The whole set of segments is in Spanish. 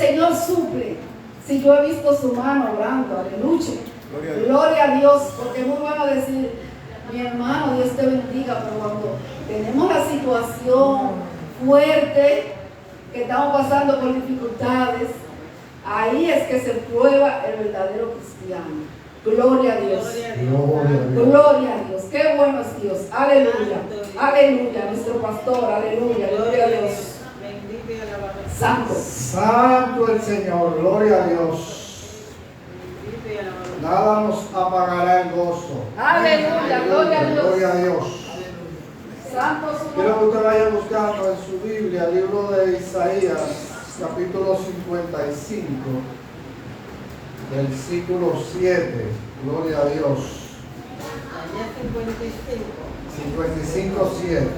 Señor suple. Si yo he visto su mano obrando, aleluya. Gloria a Dios, porque es muy bueno decir, mi hermano, Dios te bendiga, pero cuando tenemos la situación fuerte, que estamos pasando por dificultades, ahí es que se prueba el verdadero cristiano. Gloria a Dios. Gloria a Dios. Qué bueno es Dios. Aleluya. Aleluya. Nuestro pastor. Aleluya. Gloria a Dios. Bendito y alabado. Santo. Santo el Señor. Gloria a Dios. Nada nos apagará el gozo. Aleluya. Gloria a Dios. Gloria a Dios. Santo su Quiero que nombre. usted vaya buscando en su Biblia el libro de Isaías, capítulo 55, versículo 7. Gloria a Dios. Allá 55. 55, 7.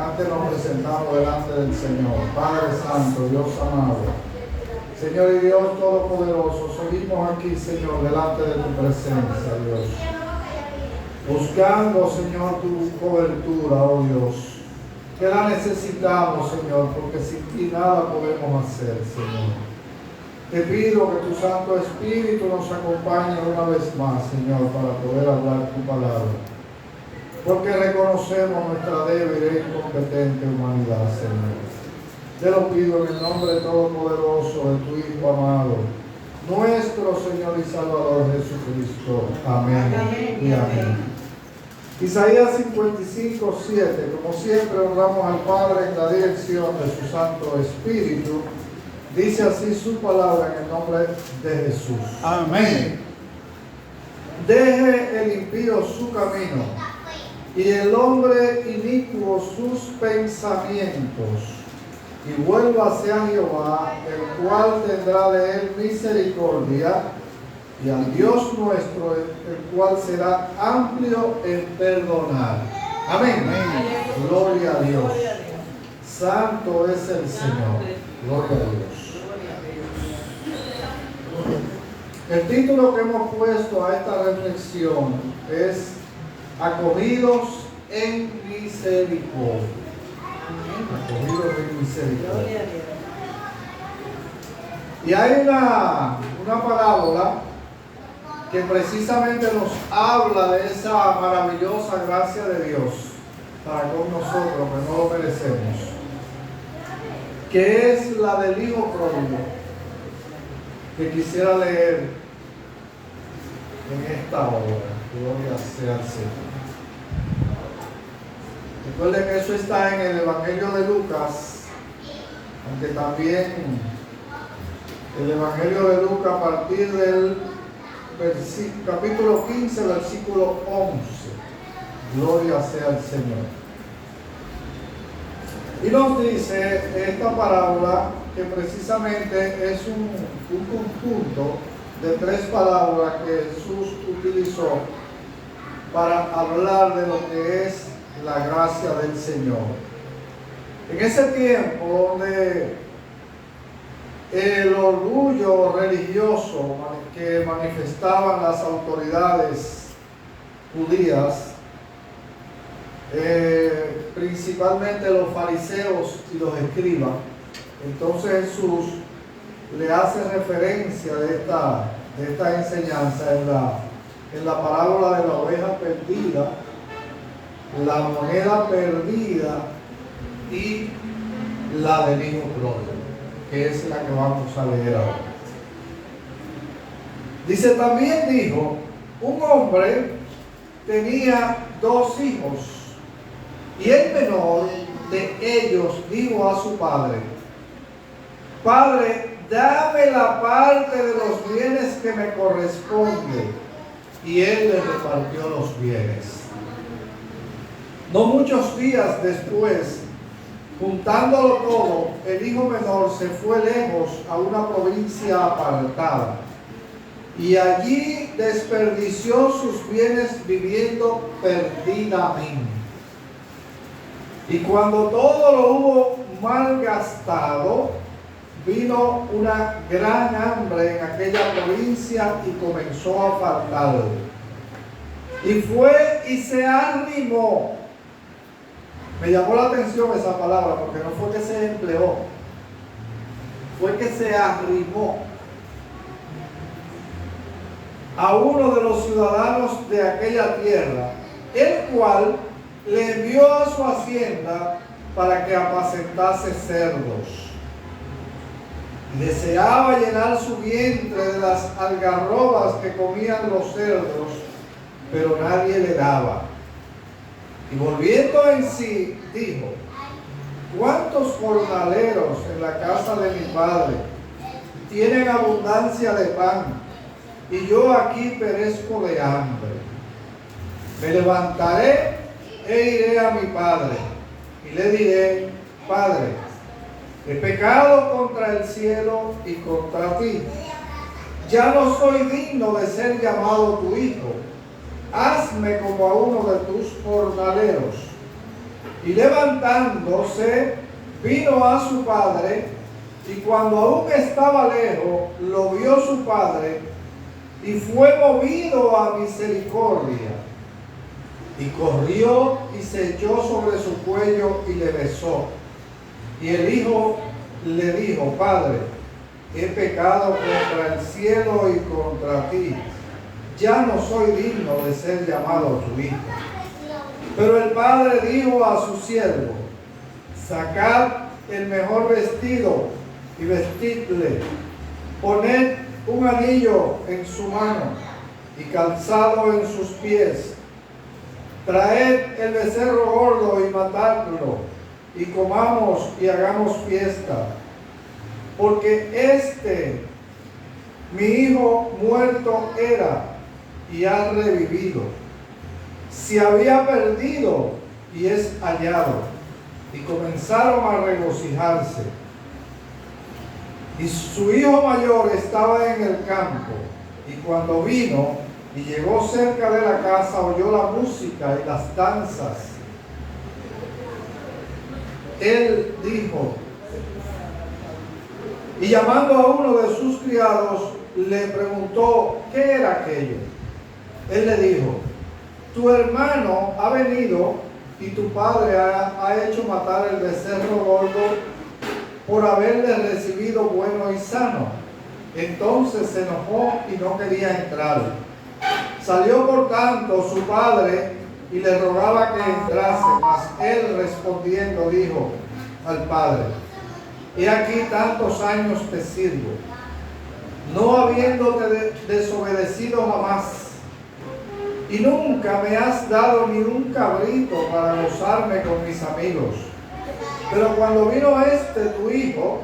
Antes nos presentamos delante del Señor. Padre Santo, Dios amado, Señor y Dios Todopoderoso, seguimos aquí, Señor, delante de tu presencia, Dios. Buscando, Señor, tu cobertura, oh Dios. Que la necesitamos, Señor, porque sin ti nada podemos hacer, Señor. Te pido que tu Santo Espíritu nos acompañe una vez más, Señor, para poder hablar tu palabra. Porque reconocemos nuestra débil e incompetente humanidad, Señor. Te lo pido en el nombre todopoderoso de tu Hijo amado, nuestro Señor y Salvador Jesucristo. Amén. Amén. Y amén. Isaías 55, 7. Como siempre honramos al Padre en la dirección de su Santo Espíritu. Dice así su palabra en el nombre de Jesús. Amén. Deje el impío su camino y el hombre inicuo sus pensamientos, y vuélvase a Jehová, el cual tendrá de él misericordia, y al Dios nuestro, el cual será amplio en perdonar. Amén. Amén. Gloria a Dios. Santo es el Señor. Gloria a Dios. El título que hemos puesto a esta reflexión es Acogidos en misericordia. Acogidos en misericordia. Y hay una parábola que precisamente nos habla de esa maravillosa gracia de Dios para con nosotros, que no lo merecemos, que es la del hijo pródigo, que quisiera leer en esta hora. Gloria sea al Señor. Recuerden que eso está en el Evangelio de Lucas, aunque también el Evangelio de Lucas a partir del capítulo 15, versículo 11. Gloria sea al Señor. Y nos dice esta parábola que precisamente es un conjunto de tres palabras que Jesús utilizó para hablar de lo que es la gracia del Señor. En ese tiempo donde el orgullo religioso que manifestaban las autoridades judías, principalmente los fariseos y los escribas, entonces Jesús le hace referencia de esta enseñanza en la parábola de la oveja perdida, la moneda perdida y la del hijo pródigo, que es la que vamos a leer ahora. Dice, también dijo, un hombre tenía dos hijos, y el menor de ellos dijo a su padre, Padre, dame la parte de los bienes que me corresponde. Y él le repartió los bienes. No muchos días después, juntándolo todo, el hijo menor se fue lejos a una provincia apartada, y allí desperdició sus bienes viviendo perdidamente. Y cuando todo lo hubo malgastado, vino una gran hambre en aquella provincia y comenzó a faltarle. Y fue y se arrimó. Me llamó la atención esa palabra porque no fue que se empleó. fue que se arrimó a uno de los ciudadanos de aquella tierra, el cual le envió a su hacienda para que apacentase cerdos. Y deseaba llenar su vientre de las algarrobas que comían los cerdos, pero nadie le daba. Y volviendo en sí, dijo: ¿cuántos jornaleros en la casa de mi padre tienen abundancia de pan, y yo aquí perezco de hambre? Me levantaré e iré a mi padre, y le diré: Padre, he pecado contra el cielo y contra ti. Ya no soy digno de ser llamado tu hijo. Hazme como a uno de tus jornaleros. Y levantándose, vino a su padre, y cuando aún estaba lejos, lo vio su padre, y fue movido a misericordia. Y corrió y se echó sobre su cuello y le besó. Y el hijo le dijo: Padre, he pecado contra el cielo y contra ti. Ya no soy digno de ser llamado tu hijo. Pero el padre dijo a su siervo: sacad el mejor vestido y vestidle, poned un anillo en su mano y calzado en sus pies. Traed el becerro gordo y matadlo, y comamos y hagamos fiesta. Porque mi hijo muerto era y ha revivido. Se había perdido y es hallado. Y comenzaron a regocijarse. Y su hijo mayor estaba en el campo, y cuando vino y llegó cerca de la casa, oyó la música y las danzas. Él dijo, y llamando a uno de sus criados, le preguntó qué era aquello. Él le dijo: tu hermano ha venido y tu padre ha hecho matar el becerro gordo por haberle recibido bueno y sano. Entonces se enojó y no quería entrar. Salió por tanto su padre y le rogaba que entrase, mas él respondiendo dijo al padre: he aquí tantos años te sirvo, no habiéndote desobedecido jamás, y nunca me has dado ni un cabrito para gozarme con mis amigos. Pero cuando vino tu hijo,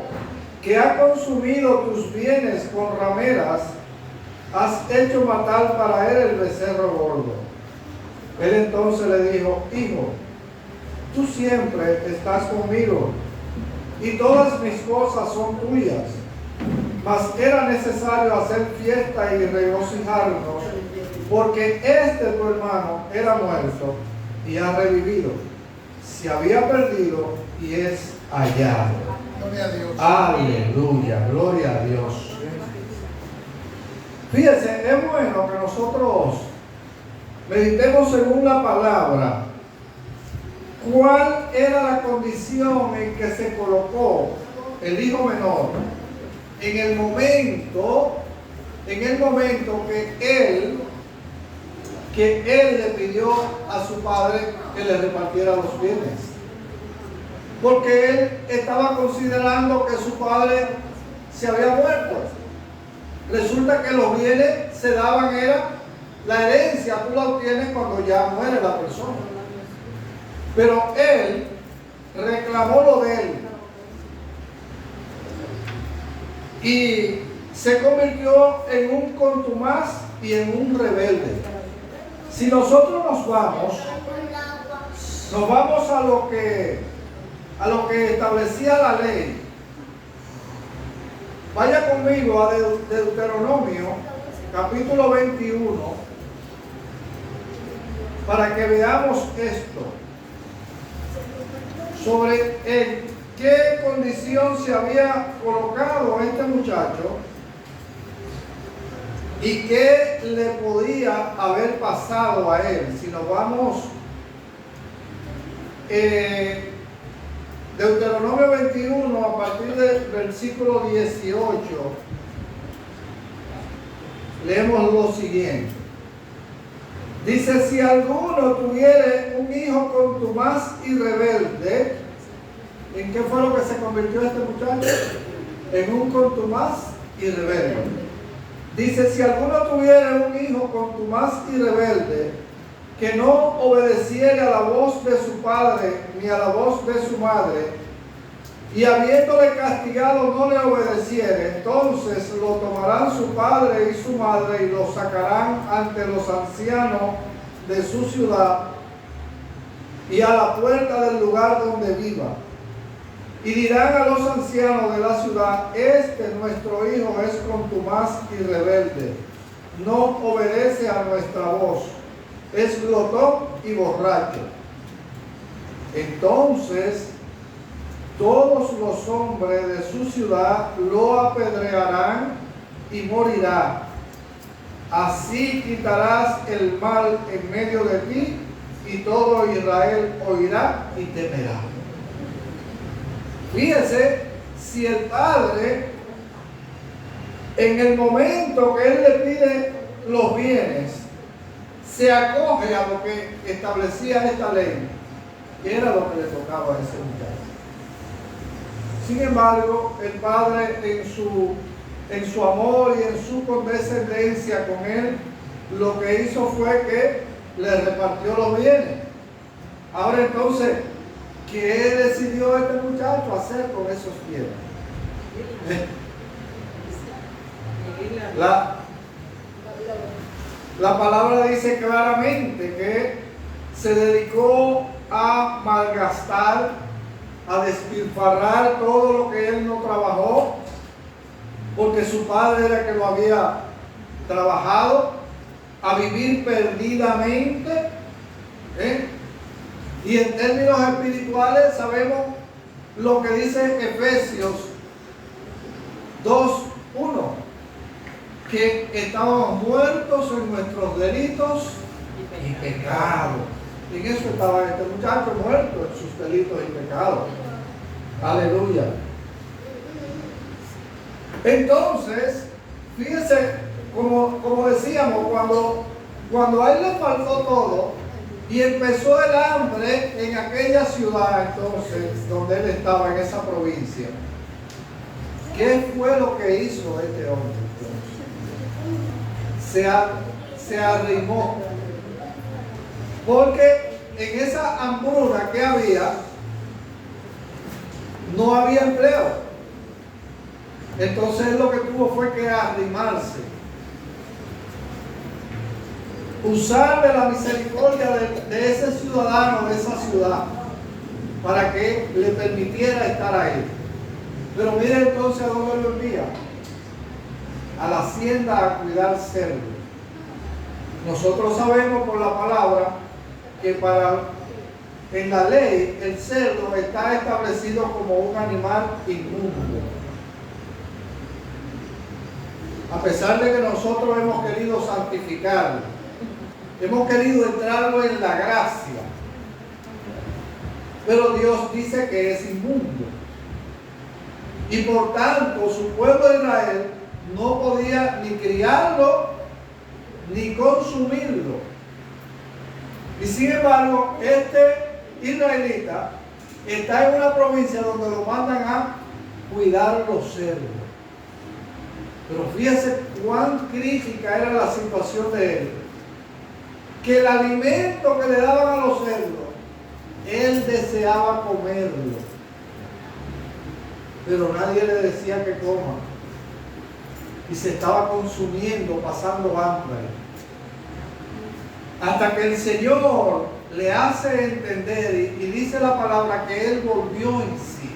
que ha consumido tus bienes con rameras, has hecho matar para él el becerro gordo. Él entonces le dijo: hijo, tú siempre estás conmigo, y todas mis cosas son tuyas. Mas era necesario hacer fiesta y regocijarnos, porque tu hermano era muerto y ha revivido. Se había perdido y es hallado. Gloria a Dios. Aleluya, gloria a Dios. Fíjense, es bueno que nosotros meditemos según la palabra. ¿Cuál era la condición en que se colocó el hijo menor en el momento que él le pidió a su padre que le repartiera los bienes? Porque él estaba considerando que su padre se había muerto. Resulta que los bienes se daban, era la herencia, tú la obtienes cuando ya muere la persona. Pero él reclamó lo de él y se convirtió en un contumaz y en un rebelde. Si nosotros nos vamos a lo que establecía la ley. Vaya conmigo a Deuteronomio, capítulo 21, para que veamos esto, sobre en qué condición se había colocado este muchacho y qué le podía haber pasado a él. Si nos vamos Deuteronomio 21, a partir del versículo 18, leemos lo siguiente. Dice, si alguno tuviere un hijo contumaz y rebelde, ¿en qué fue lo que se convirtió este muchacho? En un contumaz y rebelde. Dice, si alguno tuviere un hijo contumaz y rebelde, que no obedeciere a la voz de su padre ni a la voz de su madre, y habiéndole castigado no le obedeciere, entonces lo tomarán su padre y su madre y lo sacarán ante los ancianos de su ciudad y a la puerta del lugar donde viva. Y dirán a los ancianos de la ciudad, nuestro hijo es contumaz y rebelde, no obedece a nuestra voz, es glotón y borracho. Entonces todos los hombres de su ciudad lo apedrearán y morirá. Así quitarás el mal en medio de ti y todo Israel oirá y temerá. Fíjese, si el padre, en el momento que él le pide los bienes, se acoge a lo que establecía esta ley, que era lo que le tocaba a ese muchacho. Sin embargo, el padre en su amor y en su condescendencia con él, lo que hizo fue que le repartió los bienes. Ahora entonces, ¿qué decidió este muchacho hacer con esos bienes? La palabra dice claramente que se dedicó a malgastar, a despilfarrar todo lo que él no trabajó, porque su padre era que lo había trabajado, a vivir perdidamente. Y en términos espirituales sabemos lo que dice Efesios 2:1, que estábamos muertos en nuestros delitos y pecados. En eso estaba este muchacho muerto, en sus delitos y pecados. Aleluya. Entonces, fíjese, como decíamos, cuando a él le faltó todo y empezó el hambre en aquella ciudad, entonces, donde él estaba, en esa provincia, ¿qué fue lo que hizo este hombre? Se arrimó. Porque en esa hambruna que había, no había empleo. Entonces lo que tuvo fue que arrimarse. Usar de la misericordia de ese ciudadano de esa ciudad para que le permitiera estar ahí. Pero mire entonces a dónde lo envía. A la hacienda a cuidar cerdo. Nosotros sabemos por la palabra que en la ley el cerdo está establecido como un animal inmundo. A pesar de que nosotros hemos querido santificarlo, hemos querido entrarlo en la gracia, pero Dios dice que es inmundo. Y por tanto su pueblo de Israel no podía ni criarlo ni consumirlo. Y sin embargo, este israelita está en una provincia donde lo mandan a cuidar los cerdos. Pero fíjese cuán crítica era la situación de él. Que el alimento que le daban a los cerdos, él deseaba comerlo. Pero nadie le decía que coma. Y se estaba consumiendo, pasando hambre. Hasta que el Señor le hace entender y dice la palabra que él volvió en sí.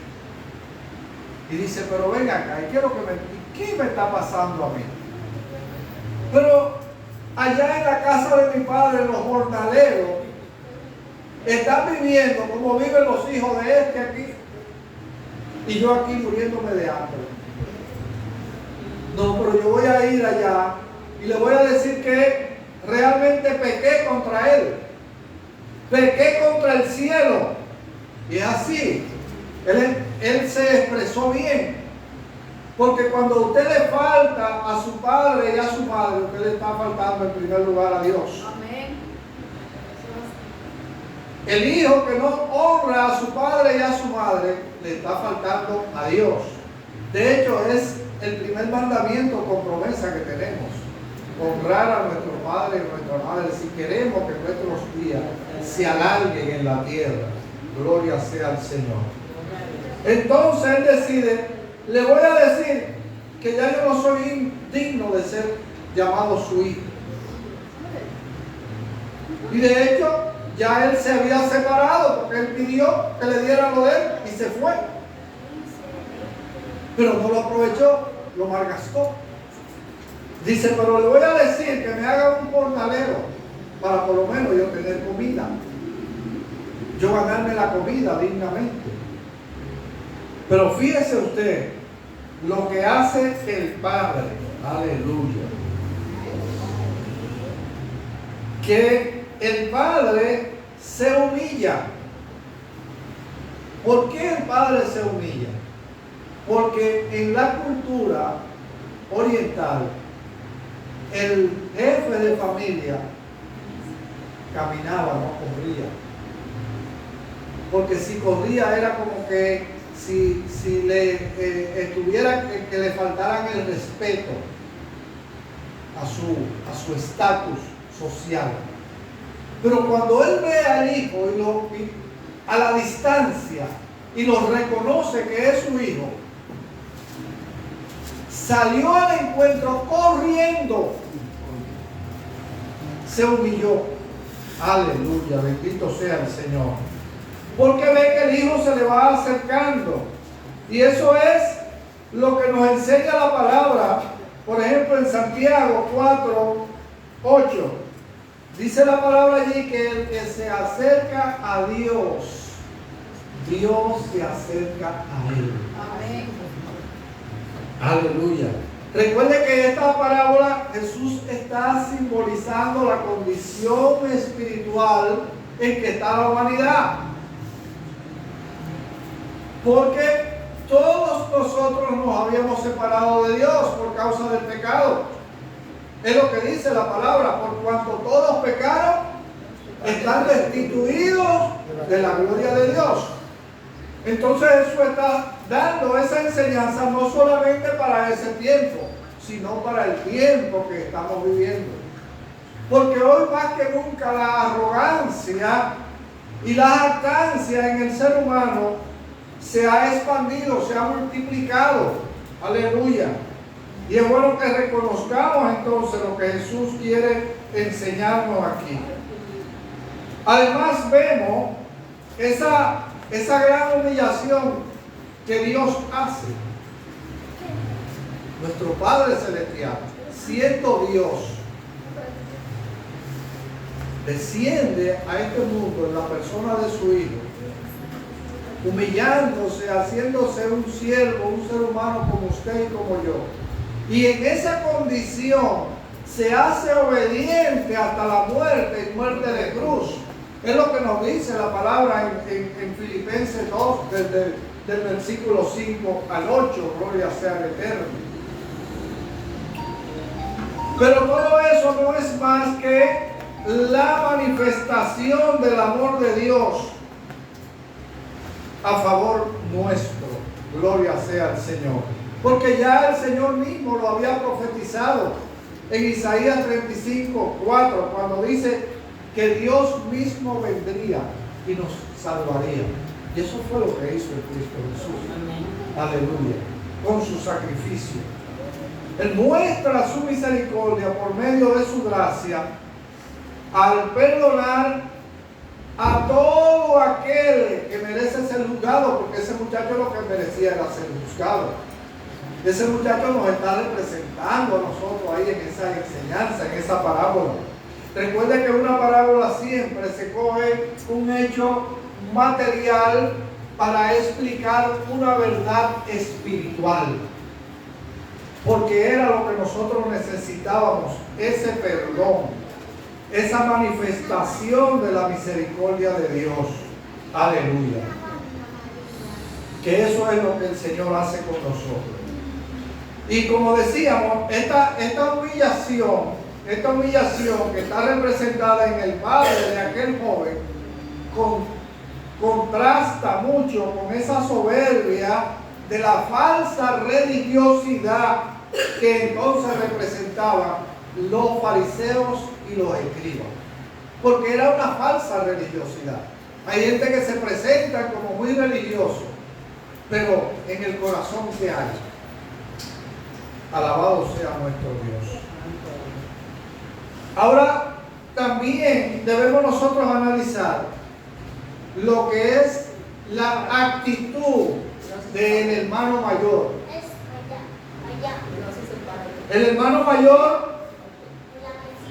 Y dice, pero ven acá, ¿qué me está pasando a mí? Pero allá en la casa de mi padre, los jornaleros están viviendo como viven los hijos de este aquí. Y yo aquí muriéndome de hambre. No, pero yo voy a ir allá y le voy a decir que realmente pequé contra él. Pequé contra el cielo. Y es así. Él se expresó bien. Porque cuando usted le falta a su padre y a su madre, usted le está faltando en primer lugar a Dios. Amén. El hijo que no honra a su padre y a su madre, le está faltando a Dios. De hecho, es el primer mandamiento con promesa que tenemos. Honrar a nuestro padre y nuestra madre si queremos que nuestros días se alarguen en la tierra. Gloria sea al Señor. Entonces él decide, le voy a decir que ya yo no soy digno de ser llamado su hijo. Y de hecho, ya él se había separado porque él pidió que le dieran lo de él y se fue. Pero no lo aprovechó, lo malgastó. Dice, pero le voy a decir que me haga un jornalero para por lo menos yo tener comida. Yo ganarme la comida dignamente. Pero fíjese usted lo que hace el Padre. Aleluya. Que el Padre se humilla. ¿Por qué el Padre se humilla? Porque en la cultura oriental, el jefe de familia caminaba, no corría. Porque si corría era como que si le estuviera que le faltaran el respeto a su estatus social. Pero cuando él ve al hijo a la distancia y lo reconoce que es su hijo, salió al encuentro corriendo, se humilló. Aleluya, bendito sea el Señor. Porque ve que el hijo se le va acercando. Y eso es lo que nos enseña la palabra. Por ejemplo, en Santiago 4:8. Dice la palabra allí que el que se acerca a Dios, Dios se acerca a él. Amén. Aleluya. Recuerde que esta parábola Jesús está simbolizando la condición espiritual en que está la humanidad. Porque todos nosotros nos habíamos separado de Dios por causa del pecado. Es lo que dice la palabra, por cuanto todos pecaron, están destituidos de la gloria de Dios. Entonces Jesús está dando esa enseñanza no solamente para ese tiempo, sino para el tiempo que estamos viviendo. Porque hoy más que nunca la arrogancia y la jactancia en el ser humano se ha expandido, se ha multiplicado. Aleluya. Y es bueno que reconozcamos entonces lo que Jesús quiere enseñarnos aquí. Además vemos esa gran humillación que Dios hace. Nuestro Padre Celestial, siendo Dios, desciende a este mundo en la persona de su Hijo, humillándose, haciéndose un siervo, un ser humano como usted y como yo. Y en esa condición se hace obediente hasta la muerte y muerte de cruz. Es lo que nos dice la palabra en Filipenses 2, desde del versículo 5 al 8, gloria sea al Eterno. Pero todo eso no es más que la manifestación del amor de Dios a favor nuestro. Gloria sea al Señor. Porque ya el Señor mismo lo había profetizado en Isaías 35:4, cuando dice que Dios mismo vendría y nos salvaría. Y eso fue lo que hizo el Cristo Jesús. Aleluya. Con su sacrificio. Él muestra su misericordia por medio de su gracia al perdonar a todo aquel que merece ser juzgado, porque ese muchacho lo que merecía era ser juzgado. Ese muchacho nos está representando a nosotros ahí en esa enseñanza, en esa parábola. Recuerde que una parábola siempre se coge un hecho material para explicar una verdad espiritual. Porque era lo que nosotros necesitábamos, ese perdón, esa manifestación de la misericordia de Dios. Aleluya. que eso es lo que el Señor hace con nosotros. Y como decíamos, esta humillación que está representada en el padre de aquel joven, contrasta mucho con esa soberbia de la falsa religiosidad que entonces representaban los fariseos y los escribas, porque era una falsa religiosidad. Hay gente que se presenta como muy religioso, pero en el corazón ¿qué hay? Alabado sea nuestro Dios. Ahora también debemos nosotros analizar lo que es la actitud del hermano mayor. El hermano mayor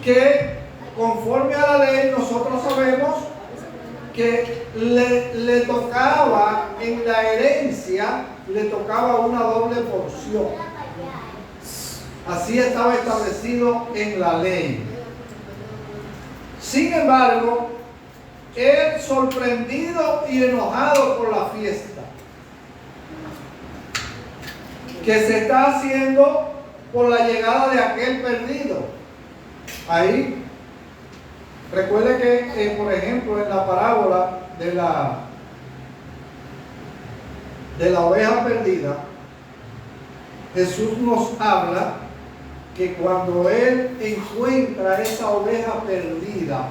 que conforme a la ley nosotros sabemos que le tocaba en la herencia, le tocaba una doble porción. Así estaba establecido en la ley. Sin embargo, él, sorprendido y enojado por la fiesta que se está haciendo por la llegada de aquel perdido. Ahí, recuerde que, por ejemplo, en la parábola de la oveja perdida, Jesús nos habla que cuando Él encuentra esa oveja perdida,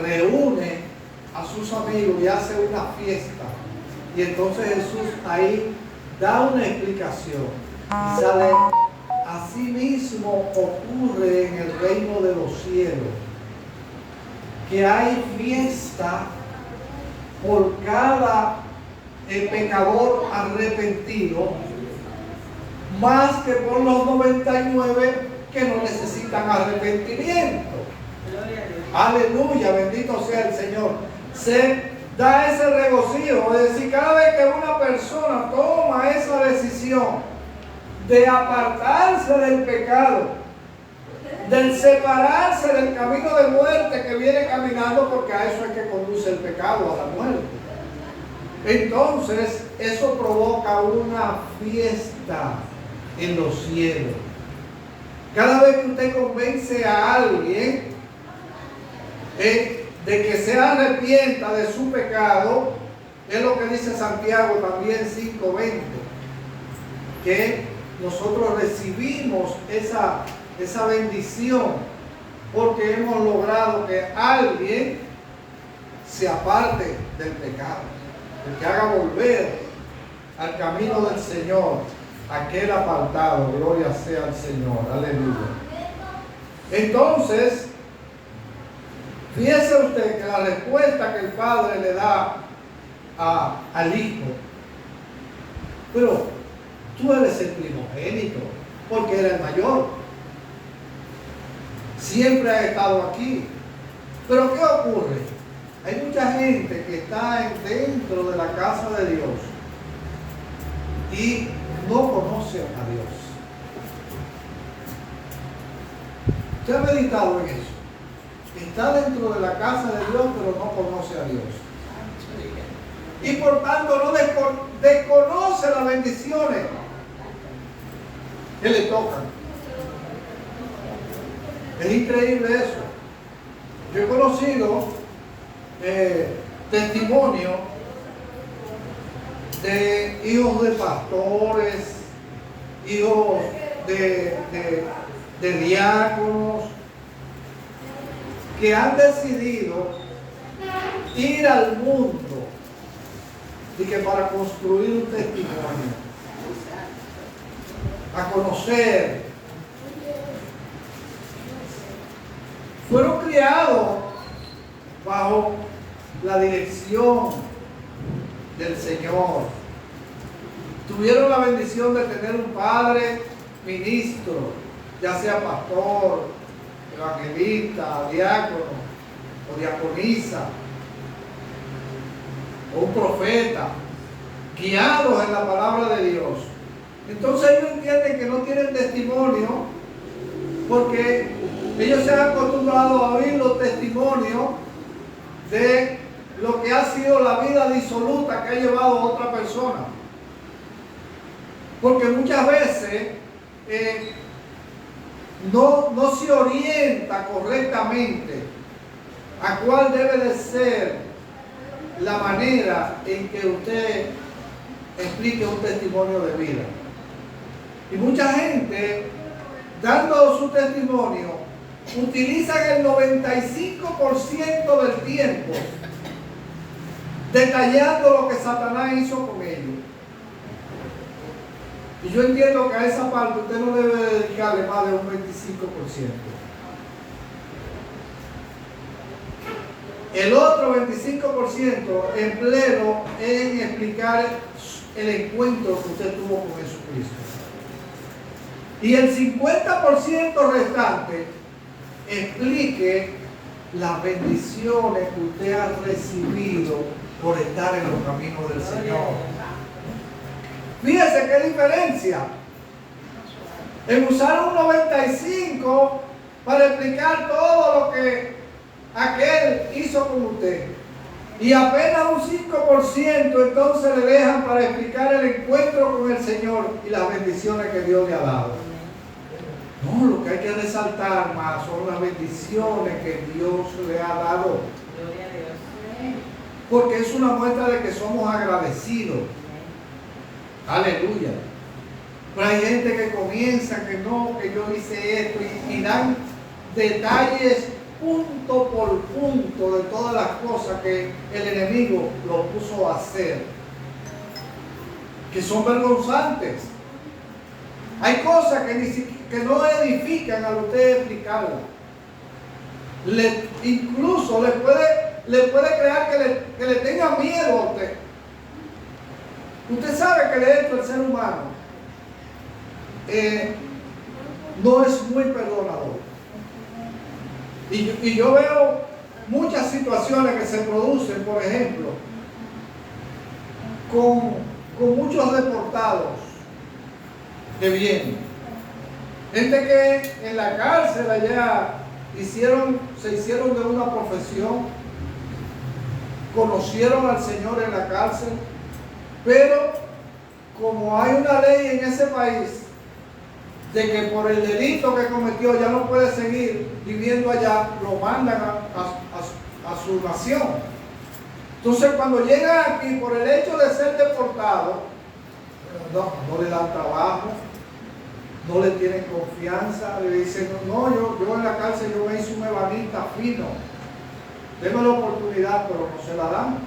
reúne a sus amigos y hace una fiesta. Y entonces Jesús ahí da una explicación. Y sale, así mismo ocurre en el reino de los cielos, que hay fiesta por cada pecador arrepentido, más que por los 99 que no necesitan arrepentimiento. Aleluya, bendito sea el Señor. Se da ese regocijo, es decir, cada vez que una persona toma esa decisión de apartarse del pecado, del separarse del camino de muerte que viene caminando, porque a eso es que conduce el pecado, a la muerte. Entonces, eso provoca una fiesta en los cielos. Cada vez que usted convence a alguien de que se arrepienta de su pecado, es lo que dice Santiago también 5:20, que nosotros recibimos esa bendición porque hemos logrado que alguien se aparte del pecado, el que haga volver al camino del Señor, aquel apartado. Gloria sea al Señor, aleluya. Entonces, fíjese usted que la respuesta que el padre le da al hijo, pero tú eres el primogénito, porque era el mayor, siempre ha estado aquí. Pero ¿qué ocurre? Hay mucha gente que está dentro de la casa de Dios y no conoce a Dios. ¿Usted ha meditado en eso? Está dentro de la casa de Dios, pero no conoce a Dios. Y por tanto no desconoce las bendiciones que le tocan. Es increíble eso. Yo he conocido testimonio de hijos de pastores, hijos de diáconos, que han decidido ir al mundo y que para construir un testimonio, a conocer, fueron criados bajo la dirección del Señor, tuvieron la bendición de tener un padre ministro, ya sea pastor, evangelista, diácono o diaconisa, o un profeta, guiados en la palabra de Dios. Entonces ellos entienden que no tienen testimonio porque ellos se han acostumbrado a oír los testimonios de lo que ha sido la vida disoluta que ha llevado a otra persona. Porque muchas veces no se orienta correctamente a cuál debe de ser la manera en que usted explique un testimonio de vida. Y mucha gente, dando su testimonio, utilizan el 95% del tiempo detallando lo que Satanás hizo con ellos. Y yo entiendo que a esa parte usted no debe dedicarle más de un 25%. El otro 25% empleo en explicar el encuentro que usted tuvo con Jesucristo. Y el 50% restante explique las bendiciones que usted ha recibido por estar en los caminos del Señor. Fíjese qué diferencia en usar un 95 para explicar todo lo que aquel hizo con usted, y apenas un 5% entonces le dejan para explicar el encuentro con el Señor y las bendiciones que Dios le ha dado. No, lo que hay que resaltar más son las bendiciones que Dios le ha dado. Gloria a Dios. Porque es una muestra de que somos agradecidos. Aleluya. Pero hay gente que comienza que no, que yo hice esto, y dan detalles punto por punto de todas las cosas que el enemigo lo puso a hacer, que son vergonzantes. Hay cosas que no edifican al usted explicarlas. Incluso le puede crear que le tenga miedo a usted. Usted sabe que de hecho el ser humano no es muy perdonador. Y yo veo muchas situaciones que se producen, por ejemplo, con muchos deportados que vienen. Gente que en la cárcel allá se hicieron de una profesión, conocieron al Señor en la cárcel, pero como hay una ley en ese país de que por el delito que cometió ya no puede seguir viviendo allá, lo mandan a su nación. Entonces cuando llega aquí, por el hecho de ser deportado, no le dan trabajo, no le tienen confianza, le dicen, no, yo en la cárcel yo me hice un ebanista fino, denme la oportunidad, pero no se la dan.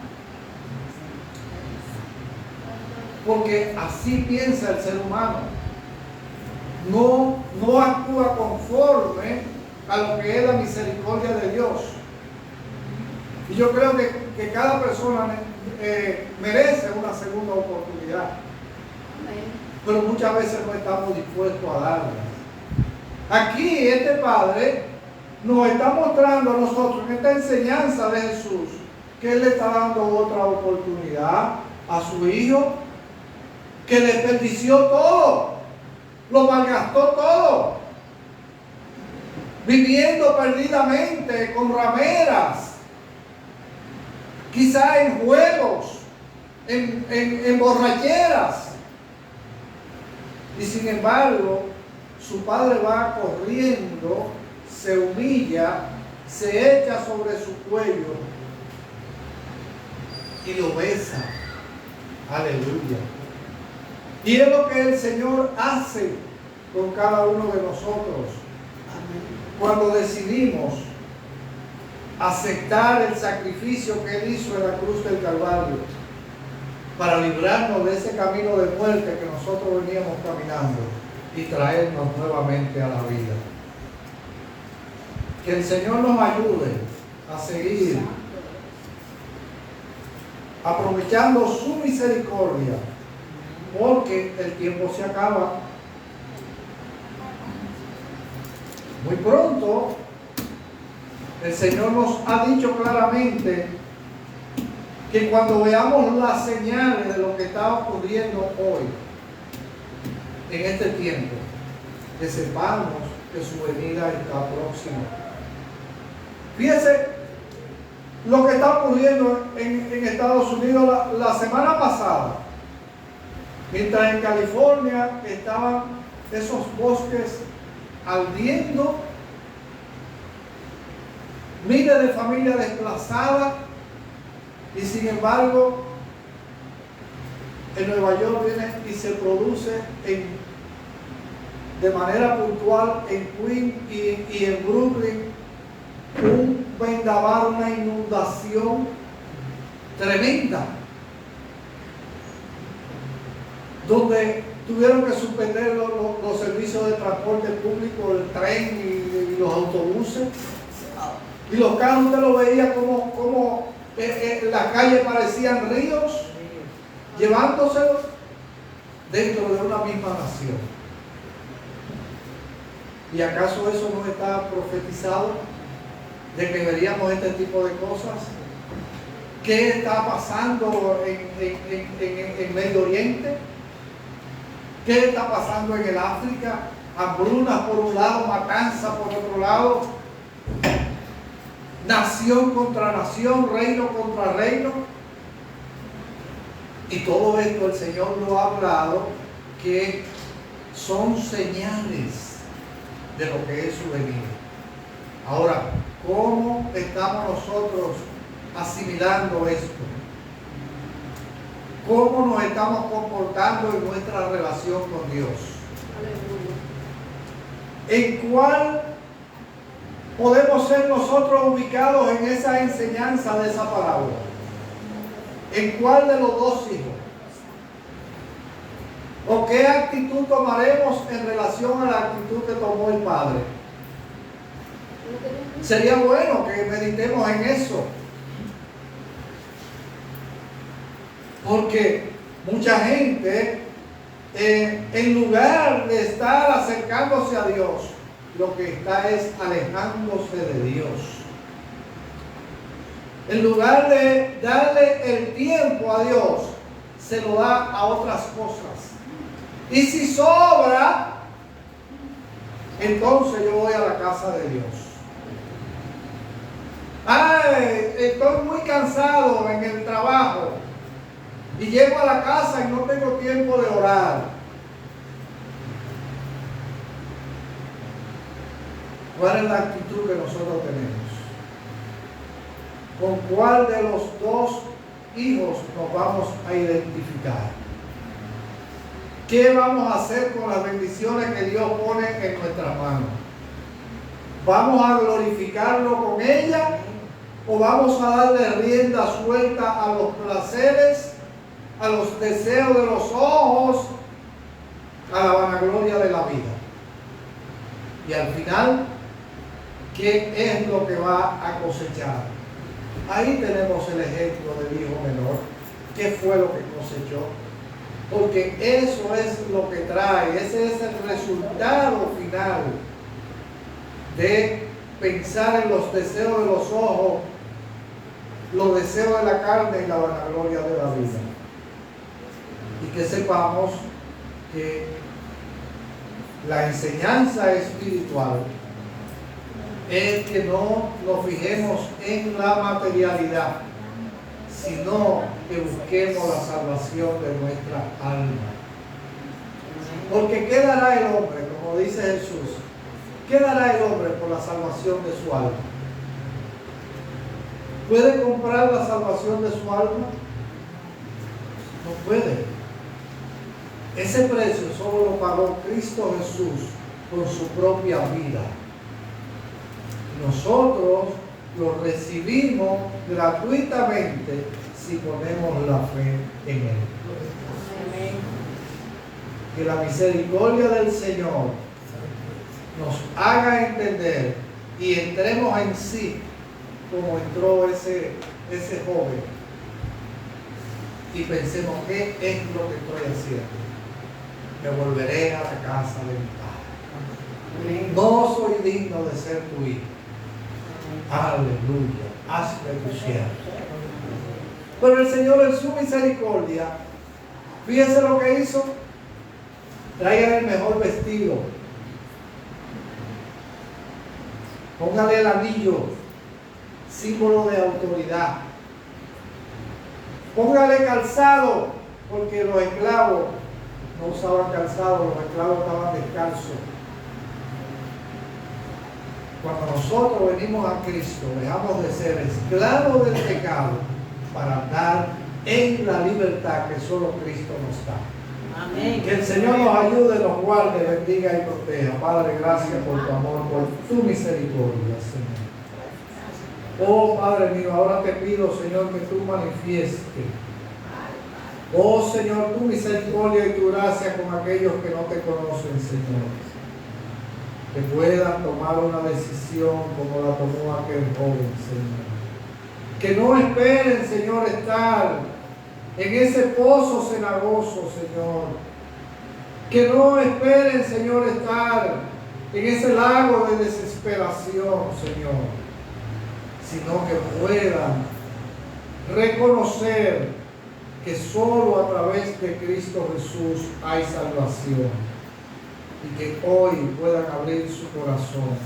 Porque así piensa el ser humano. No actúa conforme a lo que es la misericordia de Dios. Y yo creo que cada persona merece una segunda oportunidad. Pero muchas veces no estamos dispuestos a darla. Aquí este Padre nos está mostrando a nosotros en esta enseñanza de Jesús que Él le está dando otra oportunidad a su Hijo, que desperdició todo, lo malgastó todo, viviendo perdidamente con rameras, quizá en juegos, en borracheras. Y sin embargo, su padre va corriendo, se humilla, se echa sobre su cuello y lo besa. Aleluya. Y es lo que el Señor hace con cada uno de nosotros. Cuando decidimos aceptar el sacrificio que Él hizo en la cruz del Calvario para librarnos de ese camino de muerte que nosotros veníamos caminando y traernos nuevamente a la vida. Que el Señor nos ayude a seguir aprovechando su misericordia, porque el tiempo se acaba. Muy pronto el Señor nos ha dicho claramente que cuando veamos las señales de lo que está ocurriendo hoy, en este tiempo, que sepamos que su venida está próxima. Fíjese lo que está ocurriendo en Estados Unidos la semana pasada, mientras en California estaban esos bosques ardiendo, miles de familias desplazadas, y sin embargo en Nueva York viene y se produce de manera puntual en Queens y en Brooklyn un vendaval, una inundación tremenda, donde tuvieron que suspender los servicios de transporte público, el tren y los autobuses, y los carros usted lo veía como las calles parecían ríos, llevándoselos dentro de una misma nación. ¿Y acaso eso no está profetizado de que veríamos este tipo de cosas? ¿Qué está pasando en Medio Oriente? ¿Qué está pasando en el África? Hambrunas por un lado, matanza por otro lado, nación contra nación, reino contra reino. Y todo esto el Señor lo ha hablado, que son señales de lo que es su venida. Ahora, ¿cómo estamos nosotros asimilando esto? ¿Cómo nos estamos comportando en nuestra relación con Dios? ¿En cuál podemos ser nosotros ubicados en esa enseñanza de esa parábola? ¿En cuál de los dos hijos? ¿O qué actitud tomaremos en relación a la actitud que tomó el Padre? Sería bueno que meditemos en eso. Porque mucha gente, en lugar de estar acercándose a Dios, lo que está es alejándose de Dios. En lugar de darle el tiempo a Dios, se lo da a otras cosas. Y si sobra, entonces yo voy a la casa de Dios. Ay, estoy muy cansado en el trabajo y llego a la casa y no tengo tiempo de orar. ¿Cuál es la actitud que nosotros tenemos? ¿Con cuál de los dos hijos nos vamos a identificar? ¿Qué vamos a hacer con las bendiciones que Dios pone en nuestras manos? ¿Vamos a glorificarlo con ella o vamos a darle rienda suelta a los placeres, a los deseos de los ojos, a la vanagloria de la vida? Y al final, ¿qué es lo que va a cosechar? Ahí tenemos el ejemplo del hijo menor. ¿Qué fue lo que cosechó? Porque eso es lo que trae, ese es el resultado final de pensar en los deseos de los ojos, los deseos de la carne y la vanagloria de la vida. Y que sepamos que la enseñanza espiritual es que no nos fijemos en la materialidad, sino que busquemos la salvación de nuestra alma. Porque ¿qué dará el hombre? Como dice Jesús, ¿qué dará el hombre por la salvación de su alma? ¿Puede comprar la salvación de su alma? No puede. Ese precio solo lo pagó Cristo Jesús con su propia vida. Nosotros lo recibimos gratuitamente si ponemos la fe en Él. Que la misericordia del Señor nos haga entender y entremos en sí como entró ese joven y pensemos, ¿qué es lo que estoy haciendo? Me volveré a la casa de mi Padre. No soy digno de ser tu hijo. Aleluya, hazme tu siervo. Pero el Señor en su misericordia, fíjense lo que hizo. Traigan el mejor vestido, póngale el anillo, símbolo de autoridad. Póngale calzado, porque los esclavos no usaban calzado, los esclavos estaban descalzos. Cuando nosotros venimos a Cristo, dejamos de ser esclavos del pecado para andar en la libertad que solo Cristo nos da. Amén. Que el Señor nos ayude, nos guarde, bendiga y proteja. Padre, gracias por tu amor, por tu misericordia, Señor. Oh Padre mío, ahora te pido, Señor, que tú manifiestes, oh Señor, tu misericordia y tu gracia con aquellos que no te conocen, Señor. Que puedan tomar una decisión como la tomó aquel joven, Señor. Que no esperen, Señor, estar en ese pozo cenagoso, Señor. Que no esperen, Señor, estar en ese lago de desesperación, Señor. Sino que puedan reconocer que solo a través de Cristo Jesús hay salvación. Y que hoy puedan abrir su corazón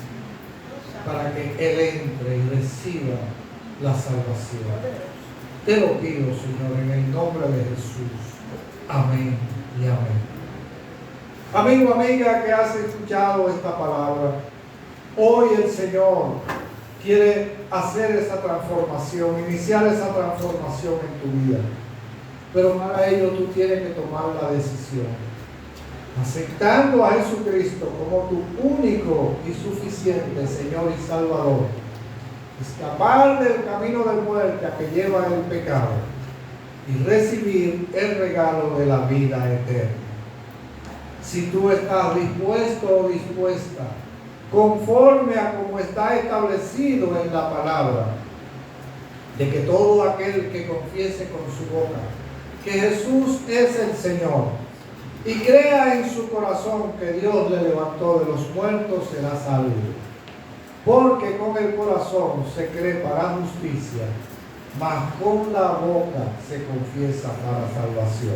para que Él entre y reciba la salvación. Te lo pido, Señor, en el nombre de Jesús. Amén y amén. Amigo, amiga que has escuchado esta palabra, hoy el Señor quiere hacer esa transformación, iniciar esa transformación en tu vida. Pero para ello tú tienes que tomar la decisión. Aceptando a Jesucristo como tu único y suficiente Señor y Salvador. Escapar del camino de muerte a que lleva el pecado y recibir el regalo de la vida eterna. Si tú estás dispuesto o dispuesta, conforme a como está establecido en la palabra, de que todo aquel que confiese con su boca que Jesús es el Señor y crea en su corazón que Dios le levantó de los muertos, será salvo. Porque con el corazón se cree para justicia, mas con la boca se confiesa para salvación.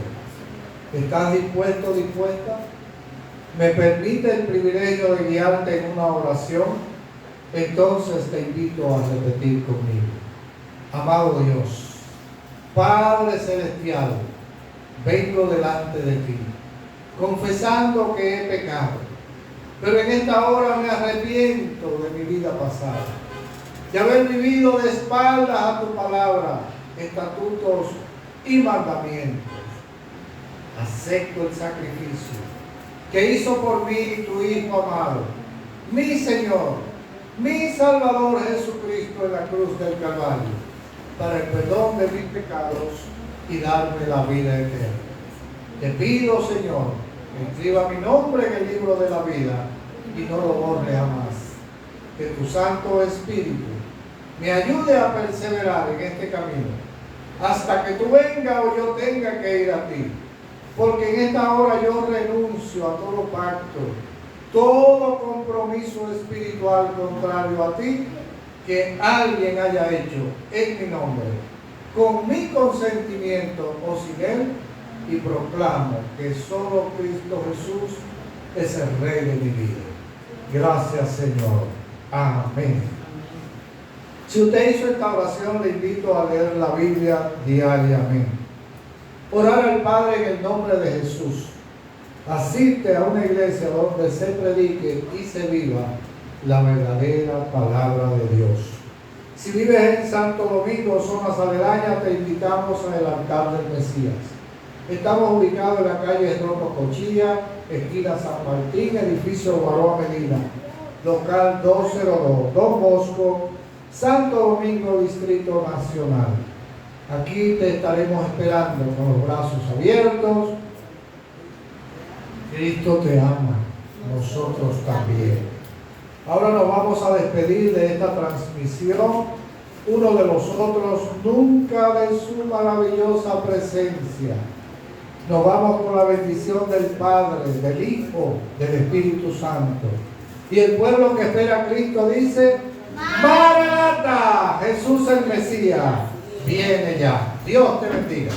¿Estás dispuesto o dispuesta? ¿Me permite el privilegio de guiarte en una oración? Entonces te invito a repetir conmigo. Amado Dios, Padre Celestial, vengo delante de ti, confesando que he pecado, pero en esta hora me arrepiento de mi vida pasada, de haber vivido de espaldas a tu palabra, estatutos y mandamientos. Acepto el sacrificio que hizo por mí tu Hijo amado, mi Señor, mi Salvador Jesucristo en la cruz del Calvario, para el perdón de mis pecados y darme la vida eterna. Te pido, Señor, que escriba mi nombre en el libro de la vida y no lo borre jamás. Que tu Santo Espíritu me ayude a perseverar en este camino hasta que tú vengas o yo tenga que ir a ti. Porque en esta hora yo renuncio a todo pacto, todo compromiso espiritual contrario a ti que alguien haya hecho en mi nombre, con mi consentimiento o sin él, y proclamo que solo Cristo Jesús es el Rey de mi vida. Gracias, Señor. Amén. Si usted hizo esta oración, le invito a leer la Biblia diariamente. Orar al Padre en el nombre de Jesús. Asiste a una iglesia donde se predique y se viva la verdadera palabra de Dios. Si vives en Santo Domingo, zonas aledañas, te invitamos al altar del Mesías. Estamos ubicados en la calle Roto Cochilla, esquina San Martín, edificio Guaroa Medina, local 202, Don Bosco, Santo Domingo, Distrito Nacional. Aquí te estaremos esperando con los brazos abiertos. Cristo te ama, nosotros también. Ahora nos vamos a despedir de esta transmisión, uno de los otros, nunca de su maravillosa presencia. Nos vamos con la bendición del Padre, del Hijo, del Espíritu Santo. Y el pueblo que espera a Cristo dice: ¡Maranatha! Jesús el Mesías viene ya. Dios te bendiga.